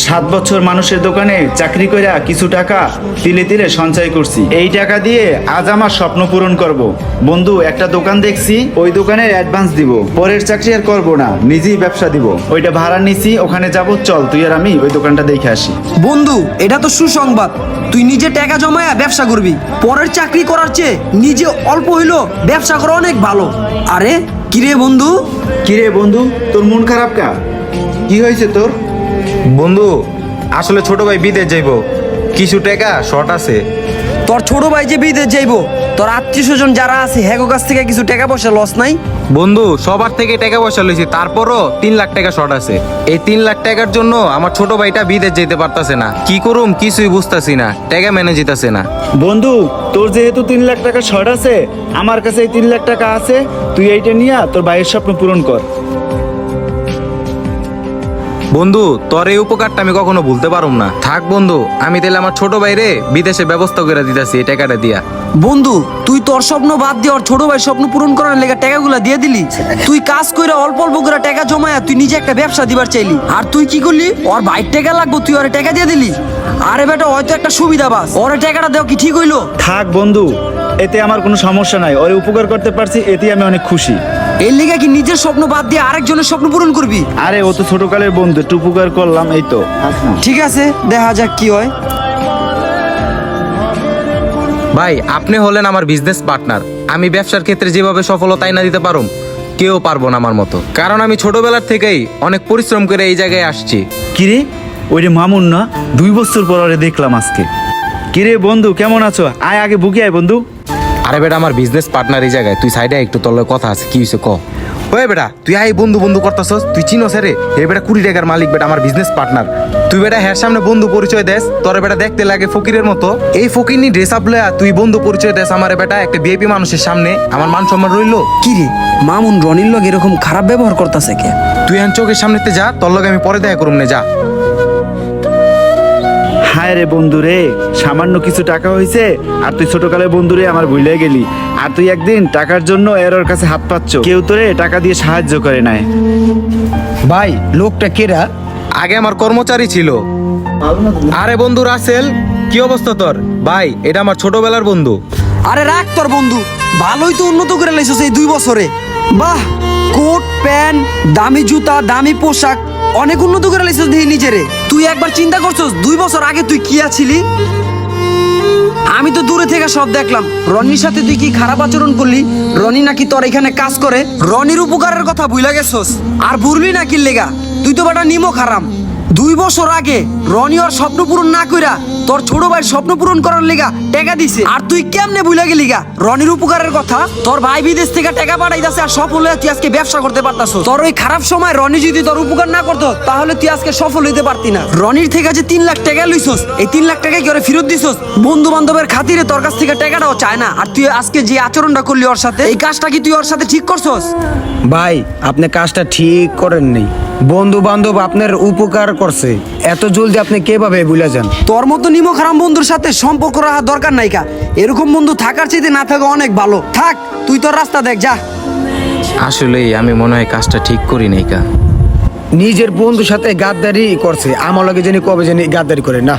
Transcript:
7 বছর মানুষের দোকানে চাকরি কইরা কিছু টাকা তিলে তিলে সঞ্চয় করছি। এই টাকা দিয়ে আজ আমার স্বপ্ন পূরণ করব। বন্ধু, একটা দোকান দেখছি, ওই দোকানের অ্যাডভান্স দিব। পরের চাকরি আর করব না, নিজেই ব্যবসা দিব। ওইটা ভাড়া নিছি, ওখানে যাব। চল তুই আর আমি ওই দোকানটা দেখে আসি। বন্ধু, এটা তো সুসংবাদ। তুই নিজে টাকা জমায়া ব্যবসা করবি। পরের চাকরি করার চেয়ে নিজে অল্প হইলো ব্যবসা করা অনেক ভালো। আরে কিরে বন্ধু? কিরে বন্ধু, তোর মন খারাপ কা? কি হয়েছে তোর? বন্ধু, আসলে ছোট ভাই বিদেশ যাইবো, কিছু টাকা শর্ট আছে। তোর ছোট ভাই যে বিদেশ যাইবো, তোর আত্মীয় স্বজন যারা আছে হ্যাগো কাছ থেকে কিছু টাকা পয়সা লস নাই? বন্ধু, সবার থেকে টাকা পয়সা লইছি, তারপরও 3 লাখ টাকা শর্ট আছে। এই 3 লাখ টাকার জন্য আমার ছোট ভাইটা বিদেশ যেতে পারতাছে না। কি করুম কিছুই বুঝতাছি না, টাকা মেনে যেতেছে না। বন্ধু, তোর যেহেতু 3 লাখ টাকা শর্ট আছে, আমার কাছে এই 3 লাখ টাকা আছে। তুই এইটা নিয়ে তোর ভাইয়ের স্বপ্ন পূরণ কর। বন্ধু, তোর এই উপকারটা আমি কখনো ভুলতে পারুম না। থাক বন্ধু, আমি তাহলে আমার ছোট ভাইরে বিদেশে ব্যবস্থা করে দিতেছি এই টাকাটা দিয়া। বন্ধু, তুই তোর স্বপ্ন বাদ দিয়ে ওর ছোট ভাই স্বপ্ন পূরণ করার লেগে টাকাগুলা দিয়ে দিলি। তুই কাজ কইরা অল্প অল্প করে টাকা জমায়া তুই নিজে একটা ব্যবসা দিবার চাইলি। আর তুই কি করলি? ওর ভাইয়ের টাকা লাগবো, তুই ওরে টাকা দিয়ে দিলি। আরে বেটা, হয়তো একটা সুবিধা বাস, ওরে টাকাটা দেও কি ঠিক হইলো? থাক বন্ধু, এতে আমার কোনো সমস্যা নাই। ওরে উপকার করতে পারছি, এতে আমি অনেক খুশি। এর লেগে কি নিজের স্বপ্ন বাদ দিয়ে আরেকজনের স্বপ্ন পূরণ করবি? আরে ও তো ছোটকালের বন্ধু, একটু উপকার করলাম, এই তো। ঠিক আছে, দেখা যাক কি হয়। ভাই, আপনি হলেন আমার বিজনেস পার্টনার। আমি ব্যবসার ক্ষেত্রে যেভাবে সফলতা এনে দিতে পারুম, কেউ পারবো না আমার মতো। কারণ আমি ছোটবেলার থেকেই অনেক পরিশ্রম করে এই জায়গায় আসছি। কিরে, ওই রে মামুন না? 2 বছর পর ওরে দেখলাম আজকে। কিরে বন্ধু, কেমন আছো? আয় আগে বুকে আয় বন্ধু। আরে বেটা, আমার বিজনেস পার্টনার এই জায়গায়, তুই সাইডে একটু তোর লগে কথা আছে। কি হয়েছে ক? ওই বেটা, তুই আই বন্ধু বন্ধু করতেছস, তুই চিনোস রে? এ বেটা 20 টাকার মালিক, বেটা আমার বিজনেস পার্টনার। তুই বেটা হ্যার সামনে বন্ধু পরিচয় দেস, তোর বেটা দেখতে লাগে ফকিরের মতো। এই ফকিরনি ড্রেস আপ লয়া তুই বন্ধু পরিচয় দেস আমার বেটা একটা ভিআইপি মানুষের সামনে। আমার মান সম্মান রইলো? কি রে, মামুন রনির লগে এরকম খারাপ ব্যবহার করতেছে কে? তুই এখন চোখের সামনেতে যা, তোর লগে আমি পরে দেখা করুম না, যা। হায় রে বন্ধু রে, সামান্য কিছু টাকা হয়েছে আর তুই ছোটকালের বন্ধু রে আমার ভুলে গেলি। আর তুই একদিন টাকার জন্য এর কাছে হাত পাচ্ছ, কেউ তোরে টাকা দিয়ে সাহায্য করে নাই। ভাই, লোকটা কেরা? আগে আমার কর্মচারী ছিল। আরে বন্ধু রাসেল, কি অবস্থা তোর? ভাই, এটা আমার ছোটবেলার বন্ধু। আরে রাখ তোর বন্ধু, ভালোই তো উন্নত করে লাইছস এই 2 বছরে। বাহ, কোট প্যান্ট, দামি জুতা, দামি পোশাক, অনেক উন্নত করে লাইছস দেখি নিজেরে। তুই একবার চিন্তা করছস 2 বছর আগে তুই কি আছিলি? আমি তো দূরে থেকে সব দেখলাম। রনির সাথে তুই কি খারাপ আচরণ করলি? রনি নাকি তোর এখানে কাজ করে। রনির উপকারের কথা ভুলে গেছস আর ভুলবি না কি লেগা? তুই তো বেটা নিমো খারাম। 2 বছর আগে রনি ওর স্বপ্ন পূরণ না কইরা তোর ছোট ভাইয়ের স্বপ্ন পূরণ করার লেগা টাকা দিছে। আর তুই কেমনে ভুলে গেলি গা রনির উপকারের কথা? তোর ভাই বিদেশ থেকে টাকা পাঠাইতাছে আর সফল হয়ে তুই আজকে ব্যবসা করতে পারতাছস। তোর ওই খারাপ সময় রনি যদি তোর উপকার না করতো, তাহলে তুই আজকে সফল হইতে পারতি না। রনির থেকে যে 3 লাখ টাকা লইছস, এই 3 লাখ টাকা কি ওরে ফেরত দিছস? বন্ধু বান্ধবের খাতিরে তোর কাছ থেকে টাকাটাও চায় না। আর তুই আজকে যে আচরণটা করলি ওর সাথে, এই কাজটা কি তুই ওর সাথে ঠিক করছস? ভাই, আপনি কাজটা ঠিক করেন নাই। বন্ধু বান্ধব আপনার উপকার করছে, এত জলদি আপনি কিভাবে ভুলে যান? তোর মতো নিমো খারাম বন্ধুর সাথে সম্পর্ক রাখা দরকার নাই কা। এরকম বন্ধু থাকার চাইতে না থাকা অনেক ভালো। থাক, তুই তোর রাস্তা দেখ, যা। আসলেই আমি মনে হয় কাজটা ঠিক করি নাই কা। নিজের বন্ধুর সাথে গাদ্দারি করছে, আমার লগে জানি কবে জানি গাদ্দারি করে না।